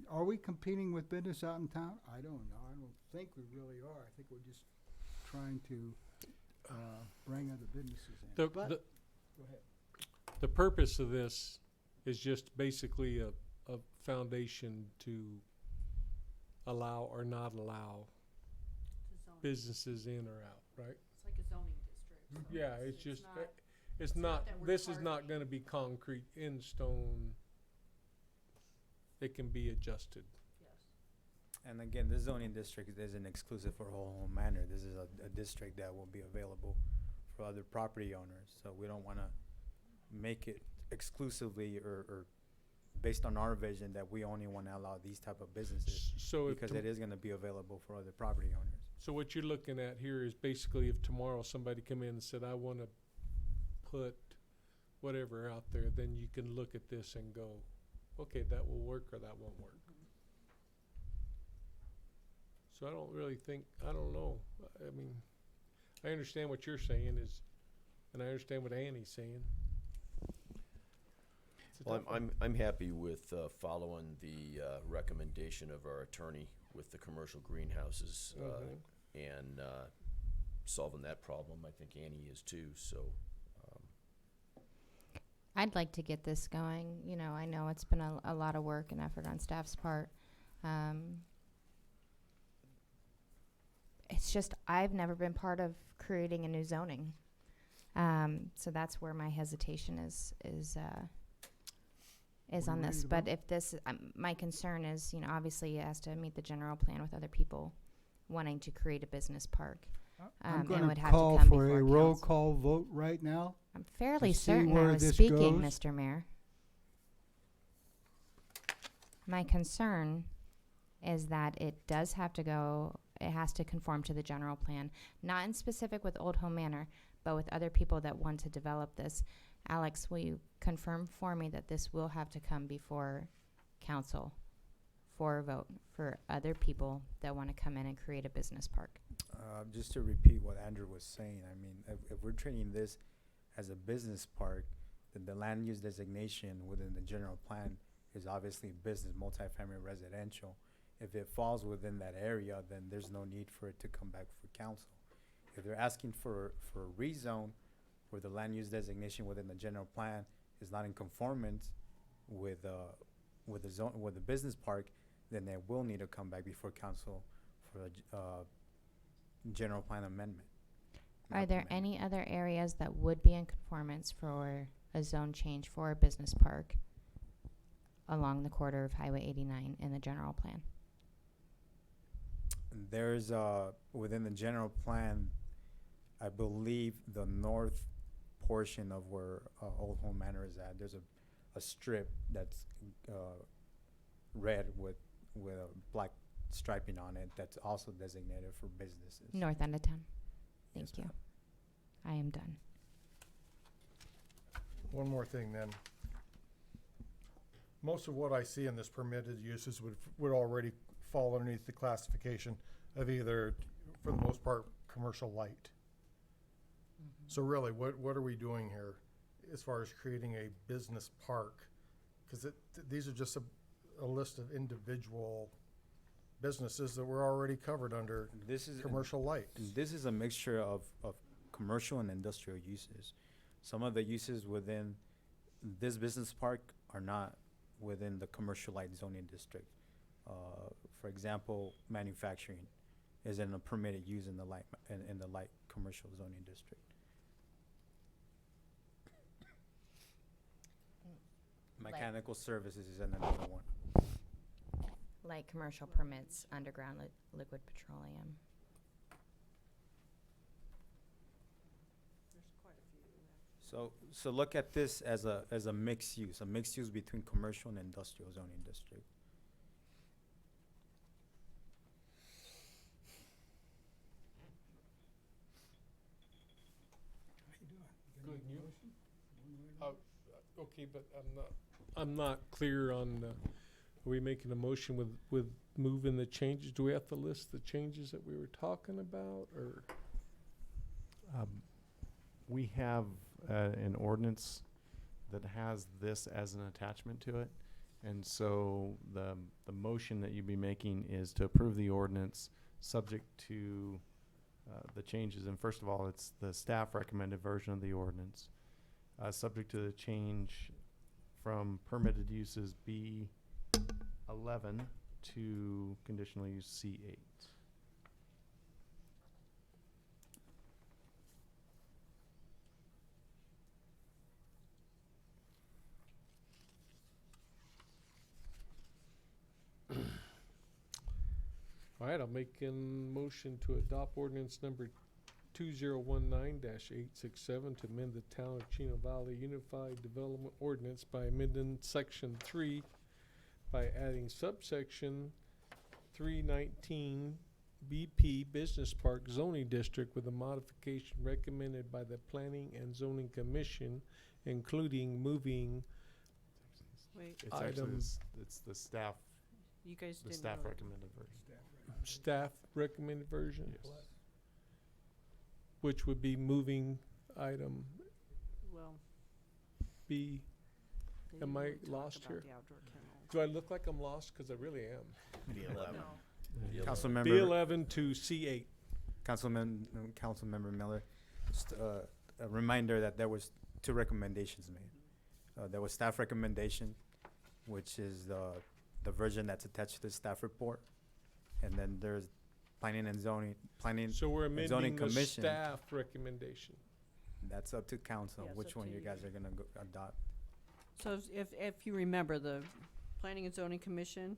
are we competing with business out in town? I don't know. I don't think we really are. I think we're just trying to bring other businesses in. The, But- the, Go ahead. the purpose of this is just basically a foundation to allow or not allow businesses in or out, right? It's like a zoning district. so Yeah, it's just, not- it's not, that we're this is not targeting. gonna be concrete in stone. It can be adjusted. And again, this zoning district isn't exclusive for Old Home Manor. This is a district that will be available for other property owners. So we don't wanna make it exclusively or based on our vision that we only wanna allow these type of businesses. So if Because tom- it is gonna be available for other property owners. So what you're looking at here is basically if tomorrow somebody come in and said, I wanna put whatever out there, then you can look at this and go, okay, that will work or that won't work. So I don't really think, I don't know, I mean, I understand what you're saying is, and I understand what Annie's saying. It's a Well, tough one. I'm happy with following the recommendation of our attorney with the commercial greenhouses and solving that problem. I think Annie is too, so. I'd like to get this going. You know, I know it's been a lot of work and effort on staff's part. It's just I've never been part of creating a new zoning, so that's where my hesitation is What are on you this. ready to But vote? if this, my concern is, you know, obviously it has to meet the general plan with other people wanting to create a business park. I'm And going would to have to call come for a before roll council. call vote right now. I'm fairly to see certain I where was this speaking, goes. Mr. Mayor. My concern is that it does have to go, it has to conform to the general plan, not in specific with Old Home Manor, but with other people that want to develop this. Alex, will you confirm for me that this will have to come before council for a vote for other people that want to come in and create a business park? Just to repeat what Andrew was saying, I mean, if we're treating this as a business park, then the land use designation within the general plan is obviously business, multifamily residential. If it falls within that area, then there's no need for it to come back for council. If they're asking for a rezone where the land use designation within the general plan is not in conformance with the zone, with the business park, then they will need to come back before council for a general plan amendment. Are there any other areas that would be in conformance for a zone change for a business park along the corridor of Highway 89 in the general plan? There's within the general plan, I believe the north portion of where Old Home Manor is at, there's a strip that's red with a black striping on it that's also designated for businesses. North end of town. Thank Yes, you. ma'am. I am done. One more thing then. Most of what I see in this permitted uses would already fall underneath the classification of either, for the most part, commercial light. So really, what are we doing here as far as creating a business park? Because these are just a list of individual businesses that were already covered under This is commercial light. This is a mixture of commercial and industrial uses. Some of the uses within this business park are not within the commercial light zoning district. For example, manufacturing isn't a permitted use in the light in the light commercial zoning district. Mechanical services is another one. Like commercial permits, underground liquid petroleum. So look at this as a mixed use between commercial and industrial zoning district. Good, and you? Okay, but I'm not clear on, are we making a motion with moving the changes? Do we have to list the changes that we were talking about, or? We have an ordinance that has this as an attachment to it. And so the motion that you'd be making is to approve the ordinance subject to the changes. And first of all, it's the staff recommended version of the ordinance, subject to the change from permitted uses B11 to conditional use C8. All right, I'll make a motion to adopt ordinance number 2019-867 to amend the Town of Chino Valley Unified Development Ordinance by amending section 3 by adding subsection 319 BP Business Park Zoning District with a modification recommended by the Planning and Zoning Commission, including moving Wait, It's actually items. it's the staff, you guys the didn't staff really- recommended version. Staff recommended version, Yes. which would be moving item Well, B. they Am didn't I really talk lost about here? the outdoor kennels. Do I look like I'm lost? Because I really am. B11. No. Councilmember B11 to C8. Councilmember Miller, just a reminder that there was 2 recommendations made. There was staff recommendation, which is the version that's attached to the staff report, and then there's planning and zoning So we're and zoning amending the commission. staff recommendation. That's up to council, Yeah, it's which up one to you you guys guys. are gonna adopt. So if you remember, the Planning and Zoning Commission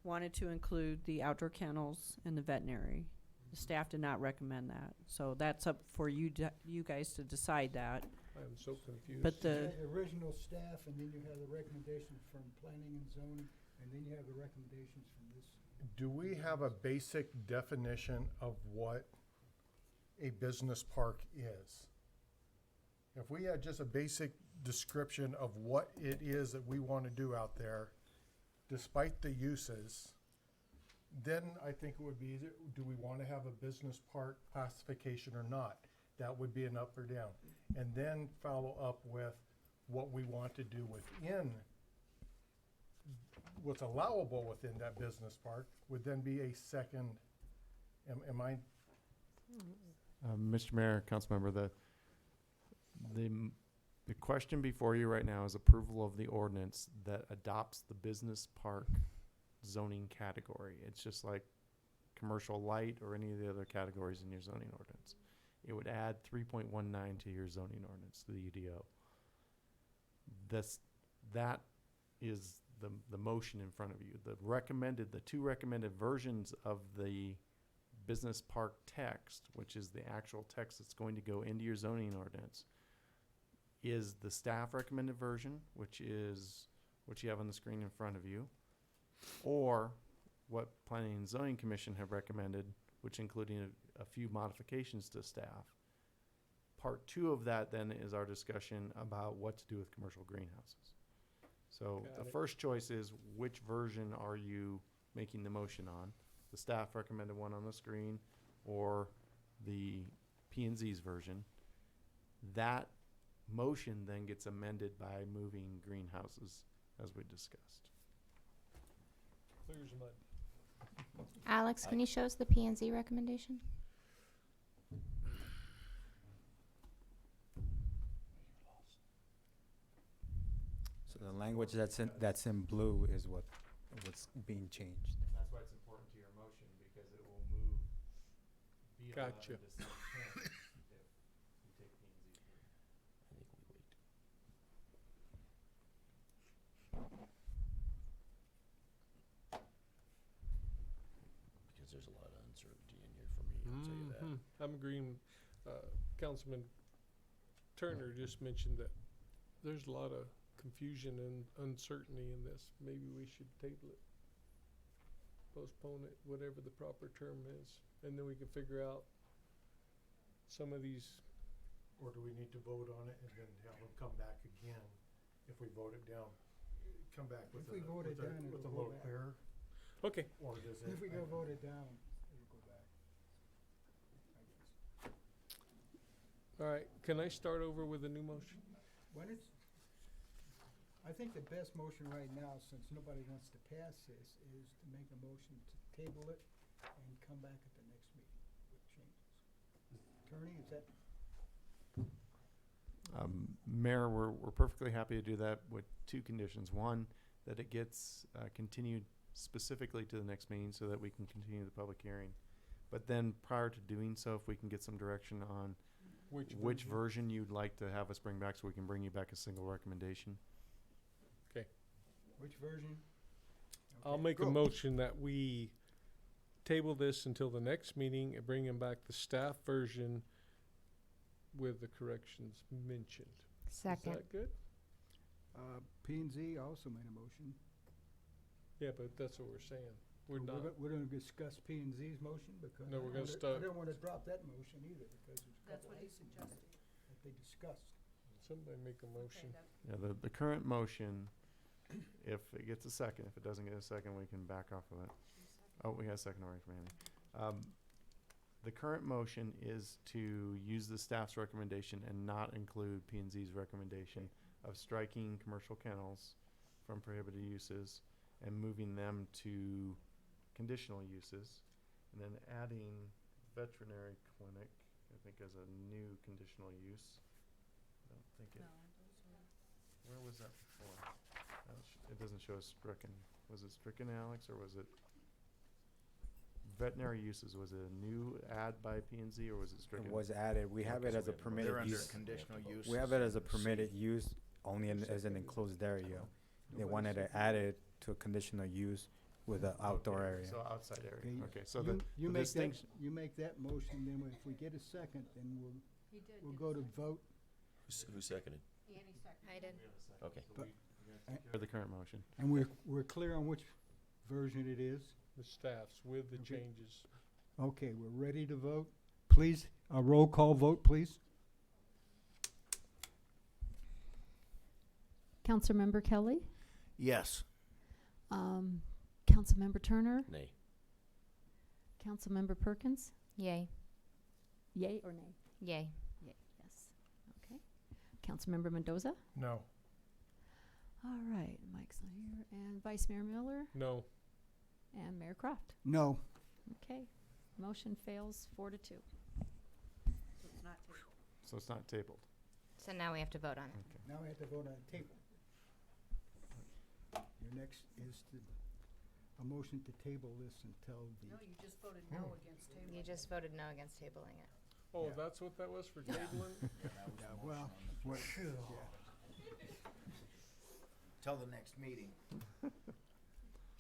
wanted to include the outdoor kennels and the veterinary. The staff did not recommend that, so that's up for you guys to decide that. I'm so confused. But You the, have the original staff, and then you have the recommendations from planning and zoning, and then you have the recommendations from this. Do we have a basic definition of what a business park is? If we had just a basic description of what it is that we want to do out there, despite the uses, then I think it would be easier. Do we want to have a business park classification or not? That would be an up or down. And then follow up with what we want to do within, what's allowable within that business park would then be a second, am I, Mr. Mayor, Councilmember, the question before you right now is approval of the ordinance that adopts the business park zoning category. It's just like commercial light or any of the other categories in your zoning ordinance. It would add 3.19 to your zoning ordinance, to the UDO. That is the motion in front of you. The 2 recommended versions of the business park text, which is the actual text that's going to go into your zoning ordinance, is the staff recommended version, which is what you have on the screen in front of you, or what Planning and Zoning Commission have recommended, which including a few modifications to staff. Part 2 of that then is our discussion about what to do with commercial greenhouses. So Got the it. first choice is, which version are you making the motion on? The staff recommended one on the screen, or the P&Z's version. That motion then gets amended by moving greenhouses, as we discussed. Clear as mud. Alex, can you show us the P&Z recommendation? So the language that's in blue is what's being changed. That's why it's important to your motion, because it will move B11 Gotcha. to C10 if you take P&Z. I think we wait. I'm agreeing, Councilman Turner just mentioned that there's a lot of confusion and uncertainty in this. Maybe we should table it, postpone it, whatever the proper term is, and then we can figure out some of these. Or do we need to vote on it and then have them come back again if we vote it down? Come back with If we vote it down, with a it'll go little back. clearer? Okay. Or does it? If we go vote it down, it'll go back. All right, can I start over with a new motion? When it's, I think the best motion right now, since nobody wants to pass this, is to make a motion to table it and come back at the next meeting with changes. Attorney, is that? Mayor, we're perfectly happy to do that with two conditions. One, that it gets continued specifically to the next meeting so that we can continue the public hearing. But then prior to doing so, if we can get some direction on which version you'd like to have us bring back so we can bring you back a single recommendation. Okay. Which version? I'll Okay, make a go. motion that we table this until the next meeting and bring him back the staff version with the corrections mentioned. Second. Is that good? P and Z also made a motion. Yeah, but that's what we're saying. We're We're not. go- We're gonna discuss P and Z's motion because No, I we're don't gonna wanna- start- I don't wanna drop that motion either because there's a couple items that they discussed. Somebody make a motion. Yeah, the current motion, if it gets a second, if it doesn't get a second, we can back off of it. Oh, we got a second already from Andy. The current motion is to use the staff's recommendation and not include P and Z's recommendation of striking commercial kennels from prohibited uses and moving them to conditional uses, and then adding veterinary clinic, I think, as a new conditional use. I don't think it. Where was that before? It doesn't show stricken. Was it stricken, Alex, or was it veterinary uses? Was it a new add by P and Z, or was it stricken? It was added. We have Okay, it so as we a have to vote. permitted They're under use. conditional use. We have it as a C. permitted use only as an enclosed area. They wanted to add it to a conditional use with an outdoor Okay, area. So outside area. Okay, Okay, so you- the you the make that, distinction. you make that motion, then if we get a second, then we'll go to vote. Who seconded? I did. Okay. For the current motion. And we're clear on which version it is? The staffs with the Okay. changes. Okay, we're ready to vote. Please, a roll call vote, please. Councilmember Kelly, Yes. Councilmember Turner, Nay. Councilmember Perkins, Yay. yay or nay? Yay. Yay, yes. Okay. Councilmember Mendoza. No. All right, Mike's not here. And Vice Mayor Miller No. and Mayor Croft. No. Okay. Motion fails 4-2. So it's not tabled. So now we have to vote on it. Okay. Now we have to vote on the table. Your next is a motion to table this until the. you just voted no against table. You just voted no against tabling it. Oh, Yeah. that's what that was for tabling? Yeah, well, what, yeah. Till the next meeting.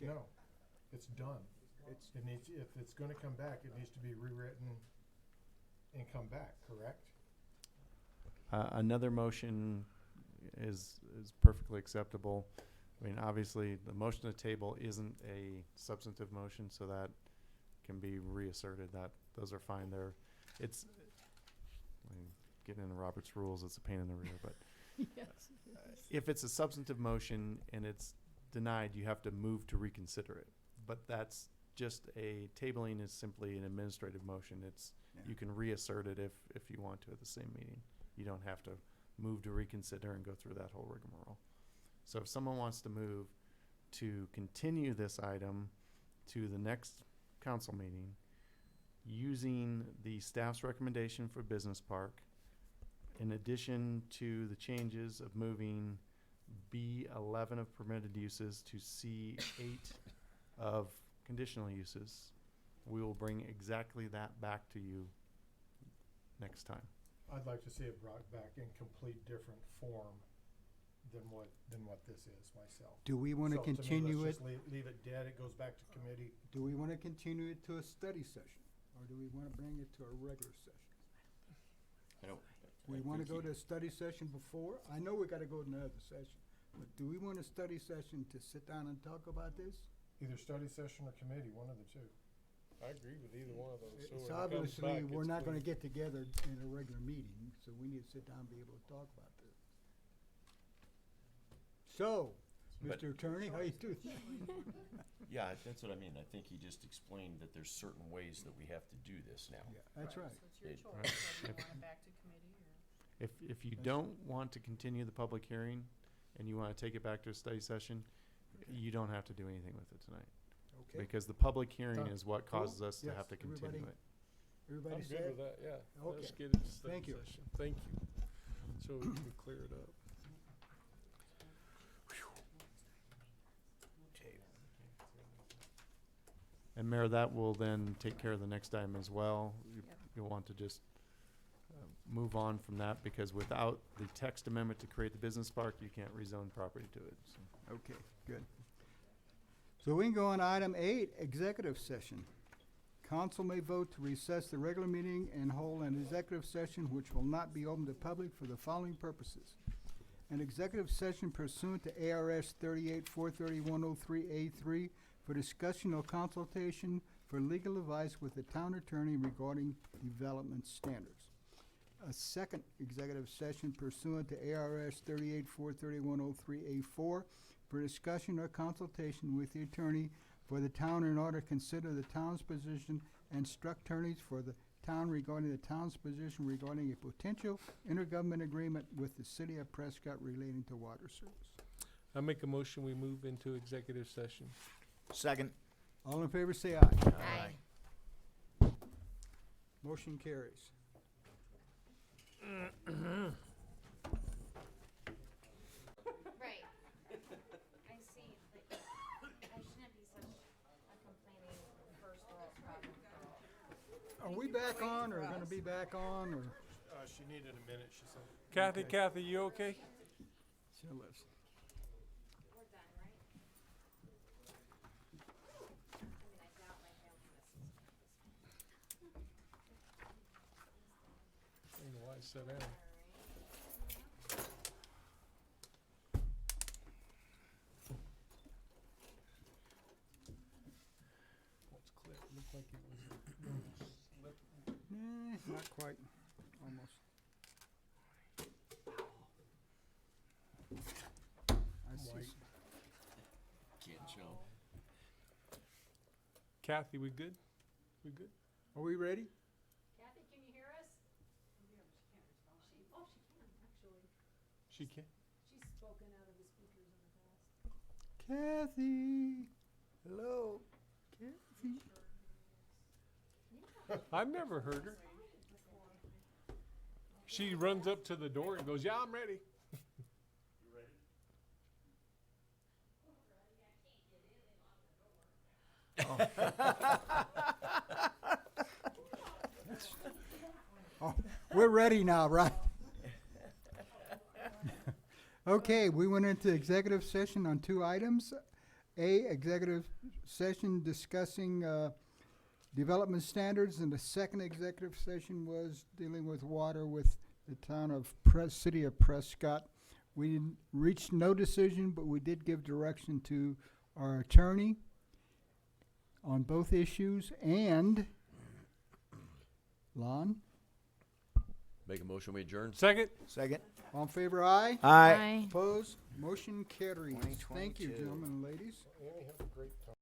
No, it's done. It needs, if it's gonna come back, it needs to be rewritten and come back, correct? Another motion is perfectly acceptable. I mean, obviously, the motion to table isn't a substantive motion, so that can be reasserted. Those are fine. It's, I mean, getting into Robert's rules, it's a pain in the rear, but Yes. if it's a substantive motion and it's denied, you have to move to reconsider it. But that's just tabling is simply an administrative motion. You can reassert it if you want to at the same meeting. You don't have to move to reconsider and go through that whole rigmarole. So if someone wants to move to continue this item to the next council meeting, using the staff's recommendation for business park, in addition to the changes of moving B11 of permitted uses to C8 of conditional uses, we will bring exactly that back to you next time. I'd like to see it brought back in complete different form than what this is myself. Do we want to So me, continue let's it? just leave it dead, it goes back to committee. Do we want to continue it to a study session? Or do we wanna bring it to a regular session? I don't. We wanna go to a study session before? I know we gotta go to another session, but do we want a study session to sit down and talk about this? Either study session or committee, one of the two. I agree with either one of those. So It's when it comes obviously, back, we're it's not gonna clean. get together in a regular meeting, so we need to sit down and be able to talk about this. So, But- Mr. Attorney, how you doing? Yeah, that's what I mean. I think he just explained that there's certain ways that we have to do this now. Yeah, that's right. So it's your It- choice, Right. whether you want it back to committee or. If you don't want to continue the public hearing and you want to take it back to a study session, you don't have to do anything with it tonight. Okay, Because the public hearing Done. is what Cool. causes us to Yes, have to continue everybody- it. everybody I'm good said? with that, yeah. Let's Okay. get it to study Thank you. session. Thank you. So we can clear it up. And Mayor, that will then take care of the next item as well. Yep. You'll want to just move on from that because without the text amendment to create the business park, you can't rezone property to it. So. Okay, good. So we can go on to item 8, executive session. Council may vote to recess the regular meeting and hold an executive session which will not be open to public for the following purposes. An executive session pursuant to ARS 38-431-03A3 for discussion or consultation for legal advice with the town attorney regarding development standards. A second executive session pursuant to ARS 38-431-03A4 for discussion or consultation with the attorney for the town in order to consider the town's position and instruct attorneys for the town regarding the town's position regarding a potential intergovernment agreement with the city of Prescott relating to water service. I make a motion, we move into executive session. Second. All in favor, say aye. Aye. Motion carries. Right. I see, like, I shouldn't be such a complaining first world problem. Are we back on, or gonna be back on, or? She needed a minute, she said. Kathy, you okay? So let's- We're done, right? I mean, I doubt my family listens to I don't know why I sat down. What's clip? Looked like it was a slip. Nah, not quite, almost. I see. White. Can't show. Kathy, we good? We good? Are we ready? Kathy, can you hear us? She can, actually. She can? She's spoken out of the speakers in the past. Kathy, hello, Kathy. I've never heard her. She runs up to the door and goes, "Yeah, I'm ready." Oh, we're ready now, right? Okay, we went into executive session on 2 items. A, executive session discussing development standards, and the second executive session was dealing with water with the town of city of Prescott. We reached no decision, but we did give direction to our attorney on both issues, and Lon, Make a motion, we adjourn? Second? Second. all in favor, aye? Aye. Opposed? Motion carries. Thank you, 2022. gentlemen and ladies. Annie, have a great time.